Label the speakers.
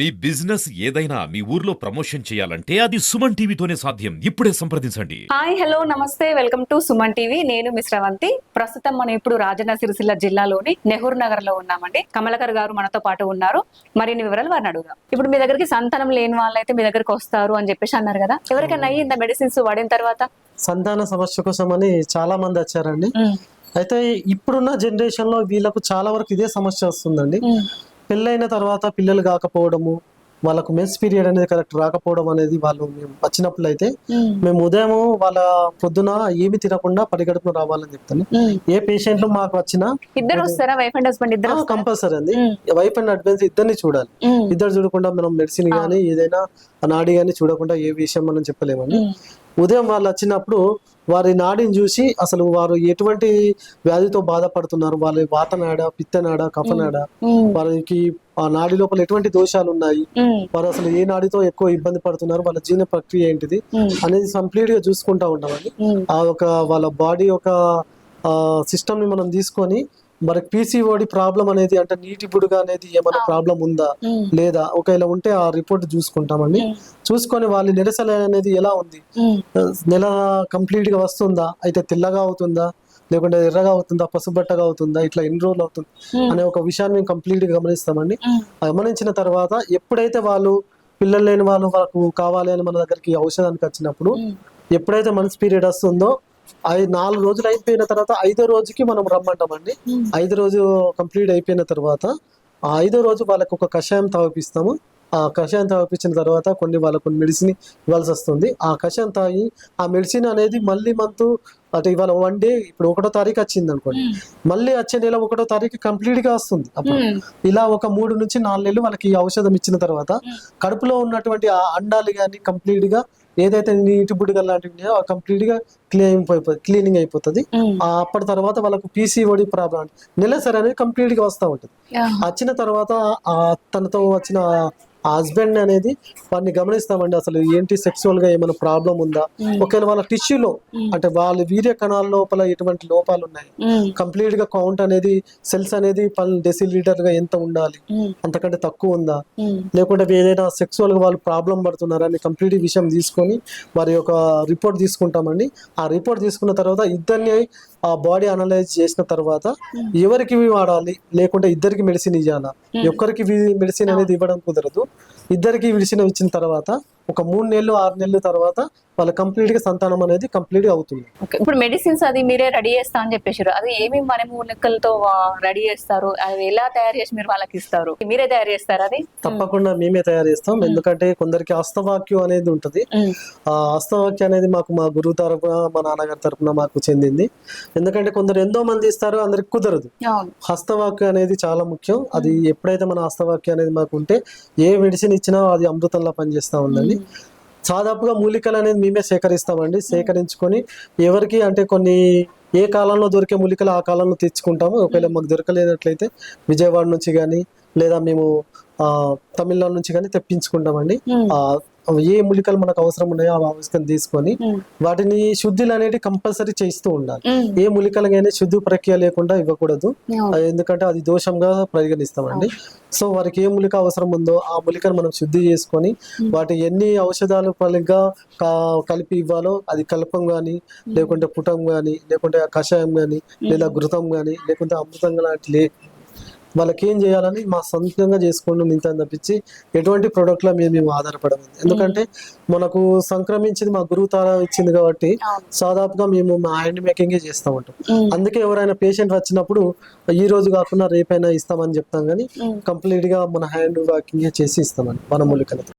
Speaker 1: మీ business ఏదైనా మీ ఊర్లో promotion చేయాలంటే అది సుమన్ టీవీతోనే సాధ్యం. ఇప్పుడే సంప్రదించండి.
Speaker 2: హాయ్ హలో నమస్తే వెల్కమ్ టు సుమన్ టీవీ. నేను మిస్ రవంతి. ప్రస్తుతం మనం ఇప్పుడు రాజన్న సిరిసిల్ల జిల్లాలోని నెహ్రూ నగర్ లో ఉన్నామండి. కమలకర్ గారు మనతో పాటు ఉన్నారు. మరిన్ని వివరాలు వారిని అడుగుదాం. ఇప్పుడు మీ దగ్గరికి సంతానం లేని వాళ్ళైతే మీ దగ్గరికి వస్తారు అని చెప్పేసి అన్నారు కదా, ఎవరికైనా అయ్యిందా మెడిసిన్స్ వాడిన తర్వాత?
Speaker 3: సంతాన సమస్య కోసం అని చాలా మంది వచ్చారండి. అయితే ఇప్పుడున్న జనరేషన్ లో వీళ్ళకు చాలా వరకు ఇదే సమస్య వస్తుందండి. పెళ్ళైన తర్వాత పిల్లలు కాకపోవడము, వాళ్ళకు మెన్స్ పీరియడ్ అనేది కరెక్ట్ రాకపోవడం అనేది వాళ్ళు మేము వచ్చినప్పుడు అయితే మేము ఉదయం వాళ్ళ పొద్దున ఏమి తినకుండా పరిగెడుపున రావాలని చెప్తాను. ఏ పేషెంట్లు మాకు వచ్చినా
Speaker 2: ఇద్దరు వస్తారా? వైఫ్ అండ్ హస్బెండ్ ఇద్దరు?
Speaker 3: కంపల్సరీ అండి. వైఫ్ అండ్ హస్బెండ్ ఇద్దరిని చూడాలి. ఇద్దరు చూడకుండా మనం మెడిసిన్ కానీ ఏదైనా నాడి కానీ చూడకుండా ఏ విషయం మనం చెప్పలేమండి. ఉదయం వాళ్ళు వచ్చినప్పుడు వారి నాడిని చూసి అసలు వారు ఎటువంటి వ్యాధితో బాధపడుతున్నారు, వాళ్ళ వాతనాడ, పిత్తనాడ, కఫనాడ, వారికి ఆ నాడి లోపల ఎటువంటి దోషాలు ఉన్నాయి, వారు అసలు ఏ నాడితో ఎక్కువ ఇబ్బంది పడుతున్నారు, వాళ్ళ జీర్ణ ప్రక్రియ ఏంటిది అనేది కంప్లీట్ గా చూసుకుంటా ఉంటామండి. ఆ ఒక వాళ్ళ బాడీ ఒక సిస్టమ్ ని మనం తీసుకొని మనకి పీసీఓడి ప్రాబ్లం అనేది అంటే నీటి బుడుగా అనేది ఏమైనా ప్రాబ్లం ఉందా లేదా, ఒకవేళ ఉంటే ఆ రిపోర్ట్ చూసుకుంటామండి. చూసుకొని వాళ్ళ నెలసల అనేది ఎలా ఉంది, నెల కంప్లీట్ గా వస్తుందా, అయితే తెల్లగా అవుతుందా, లేకుంటే ఎర్రగా అవుతుందా, పసుబట్టగా అవుతుందా, ఇట్లా ఎన్ని రోజులు అవుతుంది అనే ఒక విషయాన్ని మేము కంప్లీట్ గా గమనిస్తామండి. గమనించిన తర్వాత ఎప్పుడైతే వాళ్ళు పిల్లలు లేని వాళ్ళు వాళ్ళకు కావాలి అని మన దగ్గరికి ఔషధానికి వచ్చినప్పుడు, ఎప్పుడైతే మన్స్ పీరియడ్ వస్తుందో 4 రోజులు అయిపోయిన తర్వాత 5వ రోజుకి మనం రమ్మంటామండి. 5వ రోజు కంప్లీట్ అయిపోయిన తర్వాత ఆ 5వ రోజు వాళ్ళకు ఒక కషాయం తాగిపిస్తాము. ఆ కషాయం తాగిపించిన తర్వాత వాళ్ళకు మెడిసిన్ ఇవ్వాల్సి వస్తుంది. ఆ కషాయం తాగి ఆ మెడిసిన్ అనేది మళ్ళీ మంత్ అంటే ఇవాళ 1 డే ఇప్పుడు 1వ తారీఖు వచ్చింది అనుకోండి, మళ్ళీ వచ్చే నెల 1వ తారీఖు కంప్లీట్ గా వస్తుంది. అప్పుడు ఇలా ఒక 3 నుంచి 4 నెలలు వాళ్ళకి ఈ ఔషధం ఇచ్చిన తర్వాత కడుపులో ఉన్నటువంటి ఆ అండాలు కానీ కంప్లీట్ గా ఏదైతే నీటి బుడిగ లాంటివి ఉన్నాయో కంప్లీట్ గా క్లీనింగ్ అయిపోతుంది. అప్పటి తర్వాత వాళ్ళకు పీసీఓడి ప్రాబ్లం నెలసరి అనేది కంప్లీట్ గా వస్తూ ఉంటుంది. వచ్చిన తర్వాత తనతో వచ్చిన హస్బెండ్ అనేది వాడిని గమనిస్తామండి. అసలు ఏంటి సెక్సువల్ గా ఏమైనా ప్రాబ్లం ఉందా, ఒకవేళ వాళ్ళ టిష్యూలో అంటే వాళ్ళ వీర్య కణాల లోపల ఎటువంటి లోపాలు ఉన్నాయి, కంప్లీట్ గా కౌంట్ అనేది సెల్స్ అనేది 10 డెసిలీటర్ గా ఎంత ఉండాలి, అంతకంటే తక్కువ ఉందా, లేకుంటే ఏదైనా సెక్సువల్ గా వాళ్ళు ప్రాబ్లం పడుతున్నారా అని కంప్లీట్ విషయం తీసుకొని వారి యొక్క రిపోర్ట్ తీసుకుంటామండి. ఆ రిపోర్ట్ తీసుకున్న తర్వాత ఇద్దరిని ఆ బాడీ అనలైజ్ చేసిన తర్వాత ఎవరికి వాడాలి, లేకుంటే ఇద్దరికి మెడిసిన్ ఇవ్వాలా, ఒక్కరికి మెడిసిన్ అనేది ఇవ్వడం కుదరదు. ఇద్దరికి మెడిసిన్ ఇచ్చిన తర్వాత ఒక 3 నెలలు 6 నెలల తర్వాత వాళ్ళ కంప్లీట్ గా సంతానం అనేది కంప్లీట్ గా అవుతుంది.
Speaker 2: ఇప్పుడు మెడిసిన్స్ అది మీరే రెడీ చేస్తా అని చెప్పేసారు, అది ఏమి మన మూలికలతో రెడీ చేస్తారు, అది ఎలా తయారు చేసి మీరు వాళ్ళకి ఇస్తారు? మీరే తయారు చేస్తారు? అది
Speaker 3: తప్పకుండా మేమే తయారు చేస్తాం. ఎందుకంటే కొందరికి హస్తవాక్యం అనేది ఉంటది. ఆ హస్తవాక్యం అనేది మా గురువు తరపున మా నాన్నగారి తరపున మాకు చెందింది. ఎందుకంటే కొందరు ఎంతో మంది ఇస్తారు, అందరికి కుదరదు. హస్తవాక్యం అనేది చాలా ముఖ్యం. అది ఎప్పుడైతే మన హస్తవాక్యం అనేది మాకు ఉంటే ఏ మెడిసిన్ ఇచ్చినా అది అమృతంలా పనిచేస్తా ఉందండి. దాదాపుగా మూలికలు అనేది మేమే సేకరిస్తామండి. సేకరించుకొని ఎవరికి అంటే కొన్ని ఏ కాలంలో దొరికే మూలికలు ఆ కాలంలో తెచ్చుకుంటాము. ఒకవేళ మాకు దొరకలేనట్లయితే విజయవాడ నుంచి కానీ లేదా మేము తమిళనాడు నుంచి కానీ తెప్పించుకుంటామండి. ఏ మూలికలు మనకు అవసరం ఉన్నాయో ఆ అవసరం తీసుకొని వాటిని శుద్ధిలు అనేది కంపల్సరీ చేస్తూ ఉండాలి. ఏ మూలికలు కానీ శుద్ధి ప్రక్రియ లేకుండా ఇవ్వకూడదు, ఎందుకంటే అది దోషంగా పరిగణిస్తామండి. సో వారికి ఏ మూలిక అవసరం ఉందో ఆ మూలికను మనం శుద్ధి చేసుకొని వాటి ఎన్ని ఔషధాలు పలిగా కలిపి ఇవ్వాలో అది కల్పం కానీ, లేకుంటే పుటం కానీ, లేకుంటే కషాయం కానీ, లేదా ఘృతం కానీ, లేకుంటే అమృతం లాంటి వాళ్ళకి ఏం చేయాలని మా సొంతంగా చేసుకుంటూ నింతాను తప్పించి ఎటువంటి ప్రోడక్ట్ ల మీద మేము ఆధారపడము. ఎందుకంటే మనకు సంక్రమించింది మా గురువు తారా ఇచ్చింది కాబట్టి దాదాపుగా మేము మా హ్యాండ్ మేకింగే చేస్తూ ఉంటాం. అందుకే ఎవరైనా పేషెంట్ వచ్చినప్పుడు ఈ రోజు కాకుండా రేపైనా ఇస్తామని చెప్తాం, కానీ కంప్లీట్ గా మన హ్యాండ్ వర్కింగ్ చేసి ఇస్తామని మన మూలికలతో.